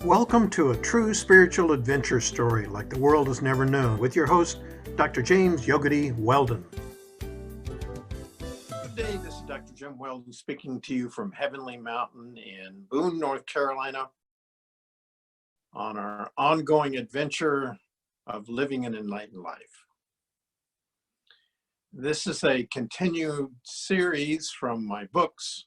Welcome to a true spiritual adventure story like the world has never known with your host, Dr. James Yogadhi Weldon. Good day, this is Dr. Jim Weldon speaking to you from Heavenly Mountain in Boone, North Carolina on our ongoing adventure of living an enlightened life. This is a continued series from my books.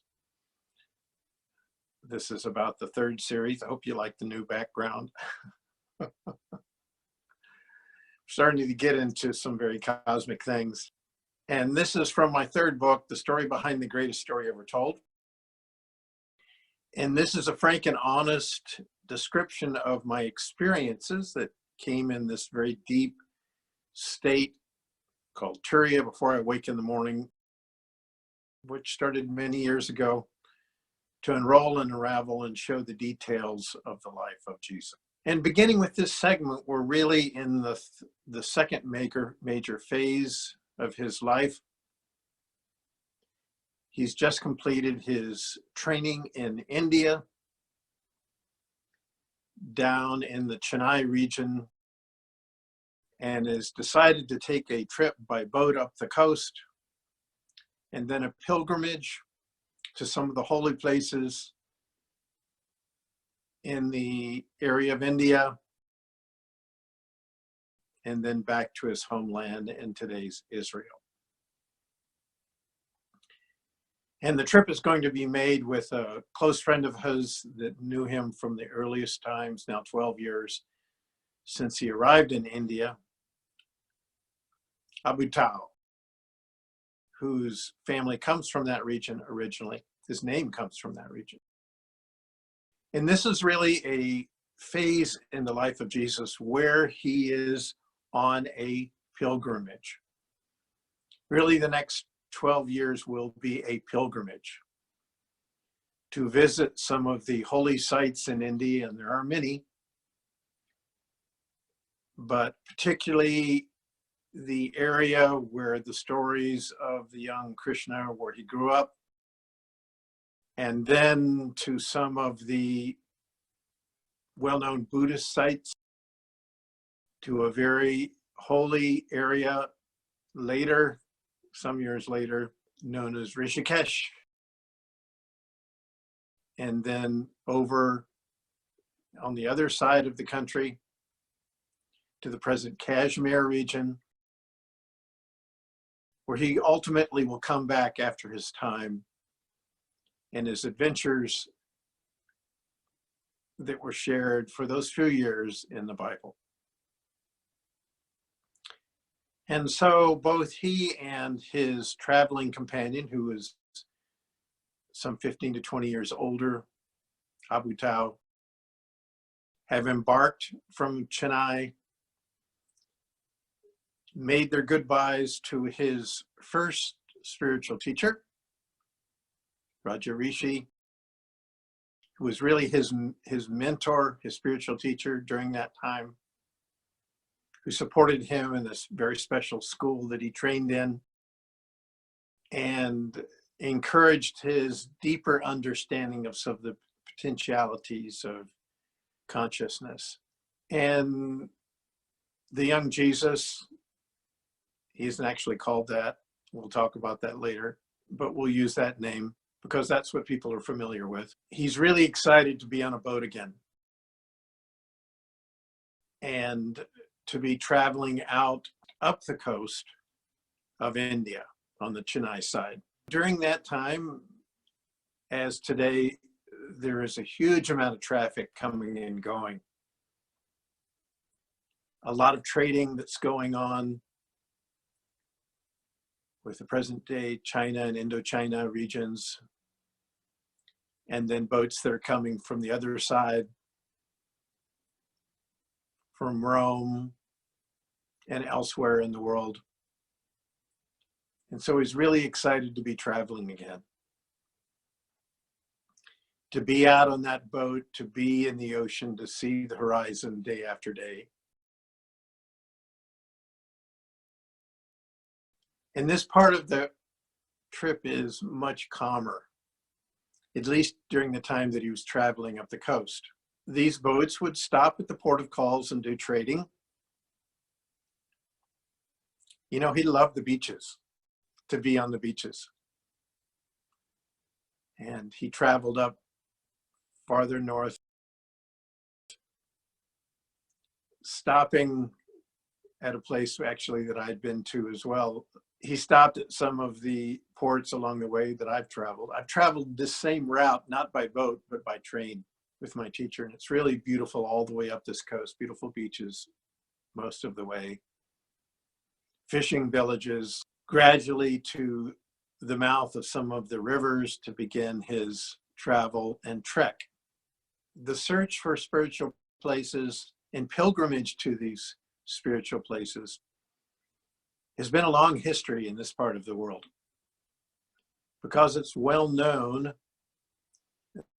This is about the third series. I hope you like the new background. Starting to get into some very cosmic things. And this is from my third book, The Story Behind the Greatest Story Ever Told. And this is a frank and honest description of my experiences that came in this very deep state called Turiya before I wake in the morning, which started many years ago, to unroll and unravel and show the details of the life of Jesus. And beginning with this segment, we're really in the second major phase of his life. He's just completed his training in India, down in the Chennai region, and has decided to take a trip by boat up the coast and then a pilgrimage to some of the holy places in the area of India, and then back to his homeland in today's Israel. And the trip is going to be made with a close friend of his that knew him from the earliest times, now 12 years since he arrived in India, Abu Tao, whose family comes from that region originally. His name comes from that region. And this is really a phase in the life of Jesus where he is on a pilgrimage. Really, the next 12 years will be a pilgrimage to visit some of the holy sites in India, and there are many, but particularly the area where the stories of the young Krishna, where he grew up, and then to some of the well-known Buddhist sites, to a very holy area later, some years later, known as Rishikesh, and then over on the other side of the country to the present Kashmir region, where he ultimately will come back after his time and his adventures that were shared for those few years in the Bible. And so both he and his traveling companion, who is some 15 to 20 years older, Abu Tao, have embarked from Chennai, made their goodbyes to his first spiritual teacher, Raja Rishi, who was really his mentor, his spiritual teacher during that time, who supported him in this very special school that he trained in and encouraged his deeper understanding of some of the potentialities of consciousness. And the young Jesus, he isn't actually called that. We'll talk about that later, but we'll use that name because that's what people are familiar with. He's really excited to be on a boat again and to be traveling out up the coast of India on the Chennai side. During that time, as today, there is a huge amount of traffic coming and going. A lot of trading that's going on with the present day China and Indochina regions, and then boats that are coming from the other side, from Rome and elsewhere in the world. And so he's really excited to be traveling again, to be out on that boat, to be in the ocean, to see the horizon day after day. And this part of the trip is much calmer, at least during the time that he was traveling up the coast. these boats would stop at the port of calls and do trading. You know, he loved the beaches, to be on the beaches. And he traveled up farther north, stopping at a place actually that I'd been to as well. He stopped at some of the ports along the way that I've traveled. I've traveled this same route, not by boat, but by train with my teacher. And it's really beautiful all the way up this coast, beautiful beaches most of the way, fishing villages, gradually to the mouth of some of the rivers to begin his travel and trek. The search for spiritual places and pilgrimage to these spiritual places has been a long history in this part of the world, because it's well known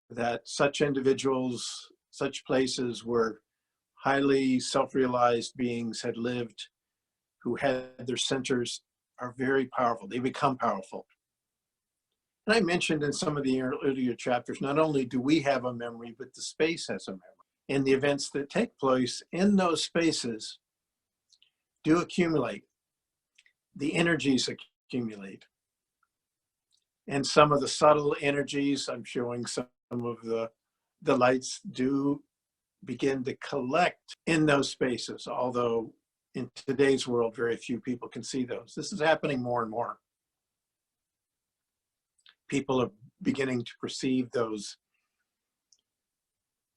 that such individuals, such places where highly self-realized beings had lived, who had their centers, are very powerful. They become powerful. And I mentioned in some of the earlier chapters, not only do we have a memory, but the space has a memory. And the events that take place in those spaces do accumulate. The energies accumulate. And some of the subtle energies, I'm showing some of the lights, do begin to collect in those spaces, although in today's world, very few people can see those. This is happening more and more. People are beginning to perceive those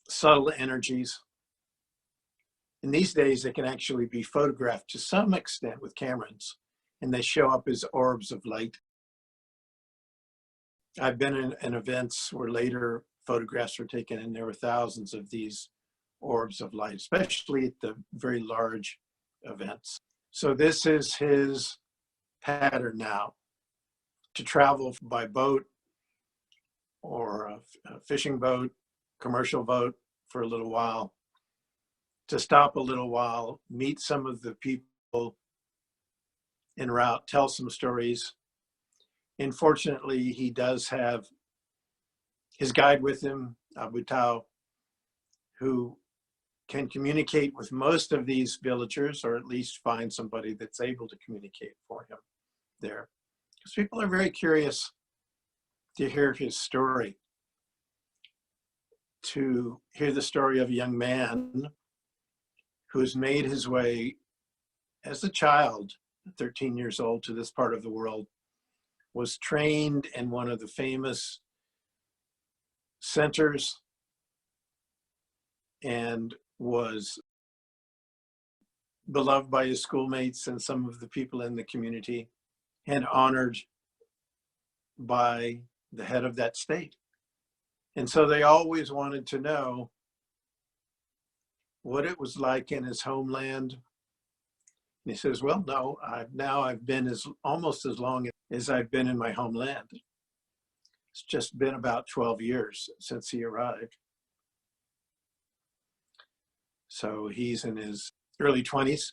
subtle energies. And these days, they can actually be photographed to some extent with cameras, and they show up as orbs of light. I've been in events where later photographs were taken, and there were thousands of these orbs of light, especially at the very large events. So this is his pattern now, to travel by boat or a fishing boat, commercial boat for a little while, to stop a little while, meet some of the people en route, tell some stories. And fortunately, he does have his guide with him, Abu Tao, who can communicate with most of these villagers, or at least find somebody that's able to communicate for him there. Because people are very curious to hear his story, to hear the story of a young man who's made his way as a child, 13 years old, to this part of the world, was trained in one of the famous centers, and was beloved by his schoolmates and some of the people in the community, and honored by the head of that state. And so they always wanted to know what it was like in his homeland. And he says, well, no, I've been almost as long as I've been in my homeland. It's just been about 12 years since he arrived. So he's in his early 20s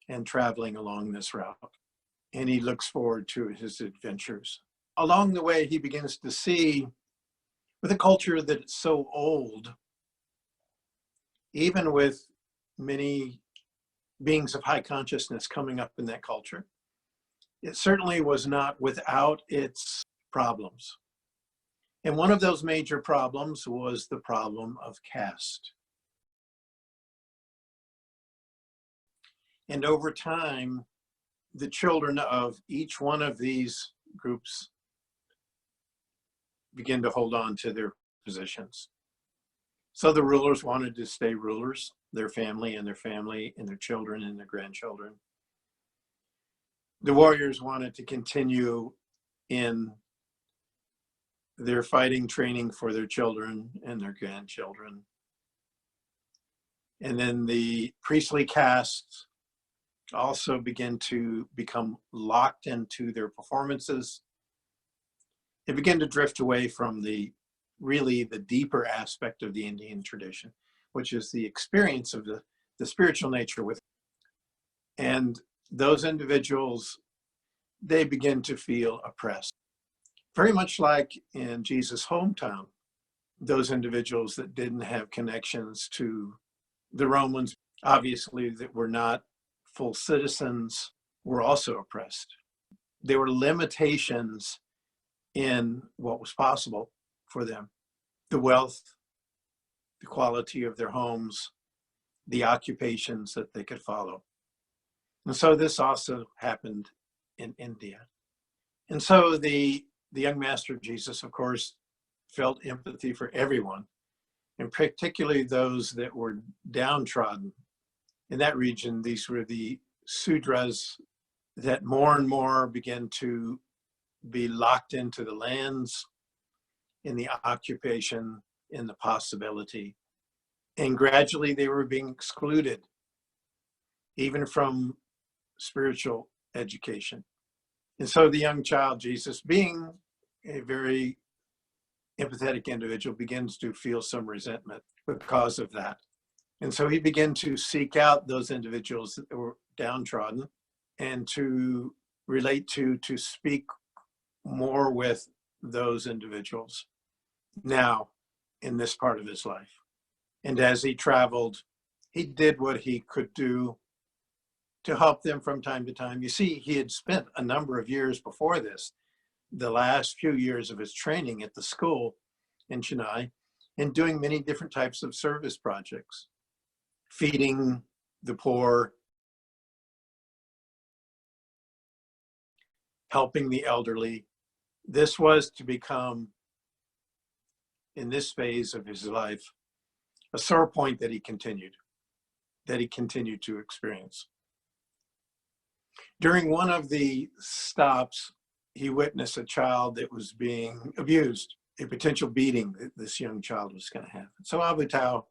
and traveling along this route. And he looks forward to his adventures. Along the way, he begins to see, with a culture that's so old, even with many beings of high consciousness coming up in that culture, it certainly was not without its problems. And one of those major problems was the problem of caste. And over time, the children of each one of these groups begin to hold on to their positions. So the rulers wanted to stay rulers, their family and their family and their children and their grandchildren. The warriors wanted to continue in their fighting training for their children and their grandchildren. And then the priestly castes also begin to become locked into their performances. They begin to drift away from the deeper aspect of the Indian tradition, which is the experience of the spiritual nature with. And those individuals, they begin to feel oppressed. Very much like in Jesus' hometown, those individuals that didn't have connections to the Romans, obviously, that were not full citizens, were also oppressed. There were limitations in what was possible for them. The wealth, the quality of their homes, the occupations that they could follow. And so this also happened in India. And so the young master Jesus, of course, felt empathy for everyone, and particularly those that were downtrodden. In that region, these were the Sudras that more and more began to be locked into the lands, in the occupation, in the possibility. And gradually they were being excluded, even from spiritual education. And so the young child Jesus, being a very empathetic individual, begins to feel some resentment because of that. And so he began to seek out those individuals that were downtrodden and to relate to speak more with those individuals now in this part of his life. And as he traveled, he did what he could do to help them from time to time. You see, he had spent a number of years before this, the last few years of his training at the school in Chennai, and doing many different types of service projects, feeding the poor, helping the elderly. This was to become, in this phase of his life, a sore point that he continued to experience. During one of the stops, he witnessed a child that was being abused, a potential beating that this young child was going to have. So Abu Tao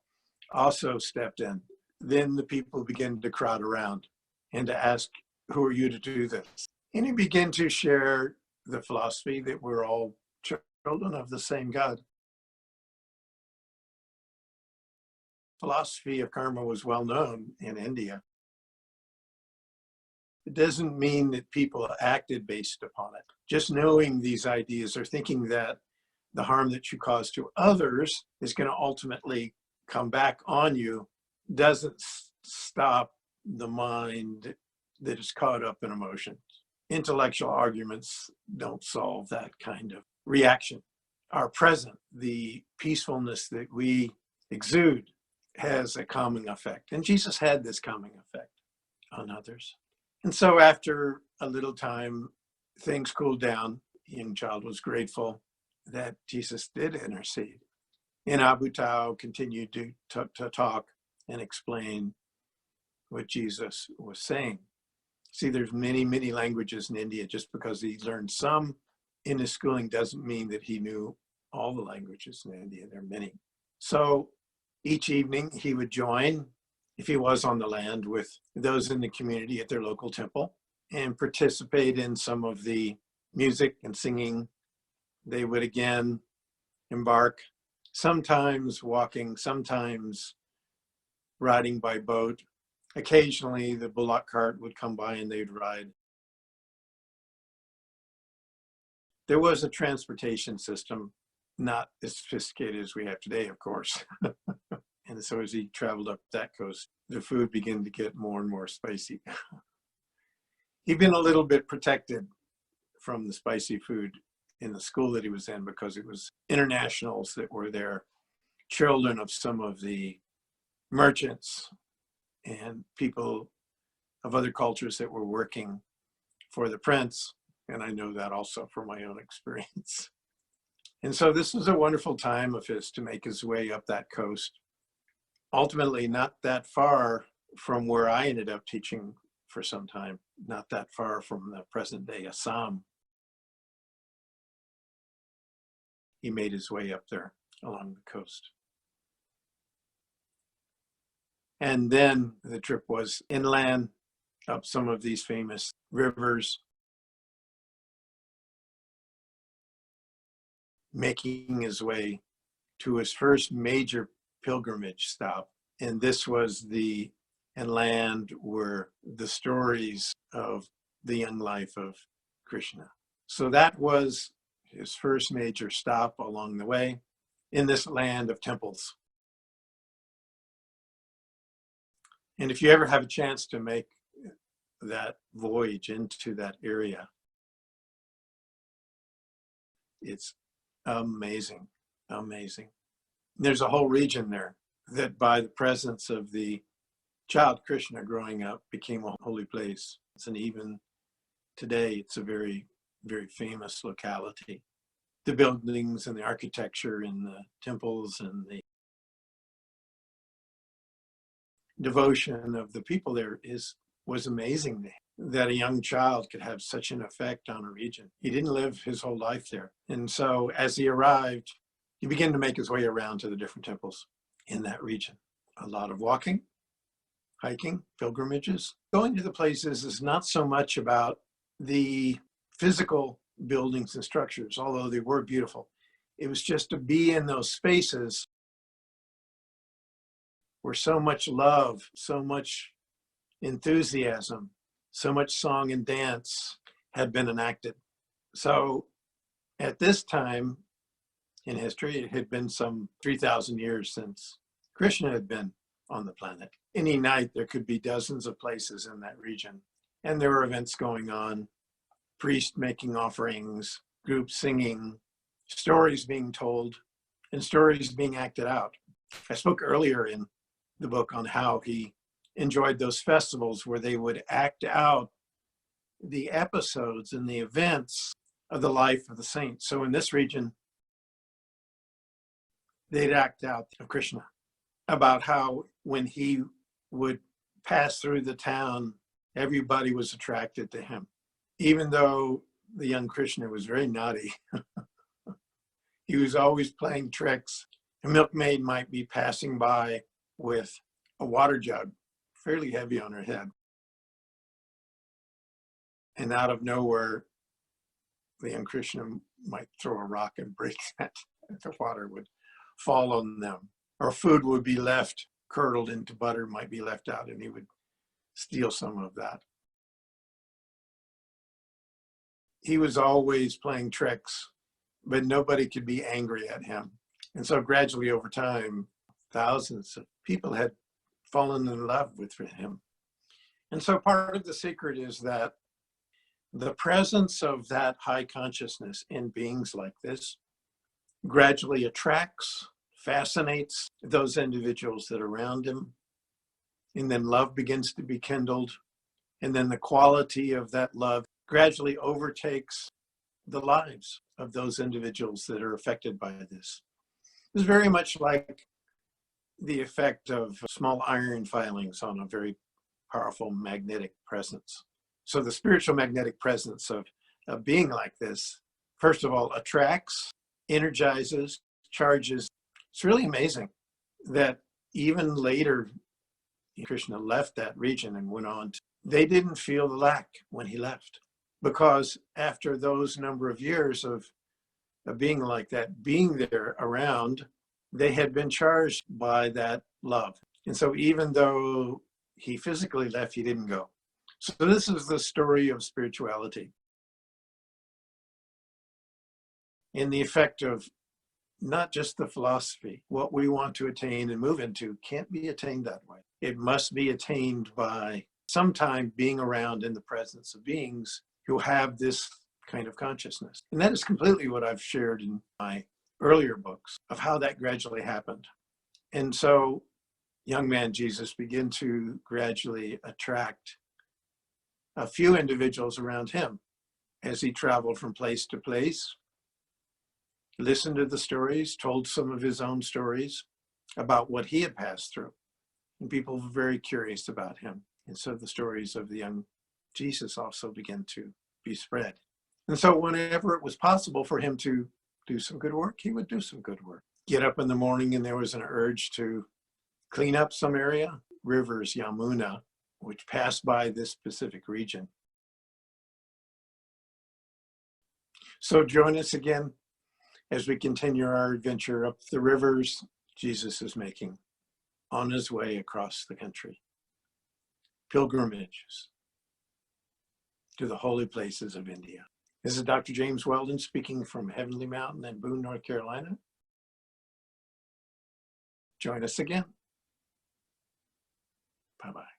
also stepped in. Then the people began to crowd around and to ask, who are you to do this? And he began to share the philosophy that we're all children of the same God. Philosophy of karma was well known in India. It doesn't mean that people acted based upon it. Just knowing these ideas or thinking that the harm that you cause to others is going to ultimately come back on you doesn't stop the mind that is caught up in emotions. Intellectual arguments don't solve that kind of reaction. Our present, the peacefulness that we exude, has a calming effect. And Jesus had this calming effect on others. And so after a little time, things cooled down. The young child was grateful that Jesus did intercede. And Abu Tao continued to talk and explain what Jesus was saying. See, there's many, many languages in India. Just because he learned some in his schooling doesn't mean that he knew all the languages in India. There are many. So each evening he would join, if he was on the land, with those in the community at their local temple and participate in some of the music and singing. They would again embark, sometimes walking, sometimes riding by boat. Occasionally the bullock cart would come by and they'd ride. There was a transportation system, not as sophisticated as we have today, of course. And so as he traveled up that coast, the food began to get more and more spicy. He'd been a little bit protected from the spicy food in the school that he was in because it was internationals that were there, children of some of the merchants and people of other cultures that were working for the prince. And I know that also from my own experience. And so this was a wonderful time of his to make his way up that coast. Ultimately, not that far from where I ended up teaching for some time, not that far from the present day Assam. He made his way up there along the coast. And then the trip was inland, up some of these famous rivers, making his way to his first major pilgrimage stop. And this was the land where the stories of the young life of Krishna. So that was his first major stop along the way. in this land of temples. And if you ever have a chance to make that voyage into that area, it's amazing, amazing. There's a whole region there that by the presence of the child Krishna growing up became a holy place. And even today, it's a very, very famous locality. The buildings and the architecture and the temples and the devotion of the people there was amazing, that a young child could have such an effect on a region. He didn't live his whole life there. And so as he arrived, he began to make his way around to the different temples in that region. A lot of walking, hiking, pilgrimages. Going to the places is not so much about the physical buildings and structures, although they were beautiful. It was just to be in those spaces where so much love, so much enthusiasm, so much song and dance had been enacted. So at this time in history, it had been some 3,000 years since Krishna had been on the planet. Any night, there could be dozens of places in that region. And there were events going on, priests making offerings, groups singing, stories being told, and stories being acted out. I spoke earlier in the book on how he enjoyed those festivals where they would act out the episodes and the events of the life of the saints. So in this region, they'd act out of Krishna, about how when he would pass through the town, everybody was attracted to him. Even though the young Krishna was very naughty, he was always playing tricks. A milkmaid might be passing by with a water jug, fairly heavy on her head. And out of nowhere, the young Krishna might throw a rock and break that. The water would fall on them. Or food would be left curdled into butter, might be left out, and he would steal some of that. He was always playing tricks, but nobody could be angry at him. And so gradually over time, thousands of people had fallen in love with him. And so part of the secret is that the presence of that high consciousness in beings like this gradually attracts, fascinates those individuals that are around him. And then love begins to be kindled. And then the quality of that love gradually overtakes the lives of those individuals that are affected by this. It's very much like the effect of small iron filings on a very powerful magnetic presence. So the spiritual magnetic presence of a being like this, first of all, attracts, energizes, charges. It's really amazing that even later, Krishna left that region and went on. They didn't feel the lack when he left, because after those number of years of being like that, being there around, they had been charged by that love. And so even though he physically left, he didn't go. So this is the story of spirituality in the effect of not just the philosophy. What we want to attain and move into can't be attained that way. It must be attained by sometime being around in the presence of beings who have this kind of consciousness. And that is completely what I've shared in my earlier books of how that gradually happened. And so young man Jesus began to gradually attract a few individuals around him as he traveled from place to place, listened to the stories, told some of his own stories about what he had passed through. And people were very curious about him. And so the stories of the young Jesus also began to be spread. And so whenever it was possible for him to do some good work, he would do some good work. Get up in the morning and there was an urge to clean up some area, rivers, Yamuna, which passed by this specific region. So join us again as we continue our adventure up the rivers Jesus is making on his way across the country. Pilgrimages to the holy places of India. This is Dr. James Weldon speaking from Heavenly Mountain in Boone, North Carolina. Join us again. Bye-bye.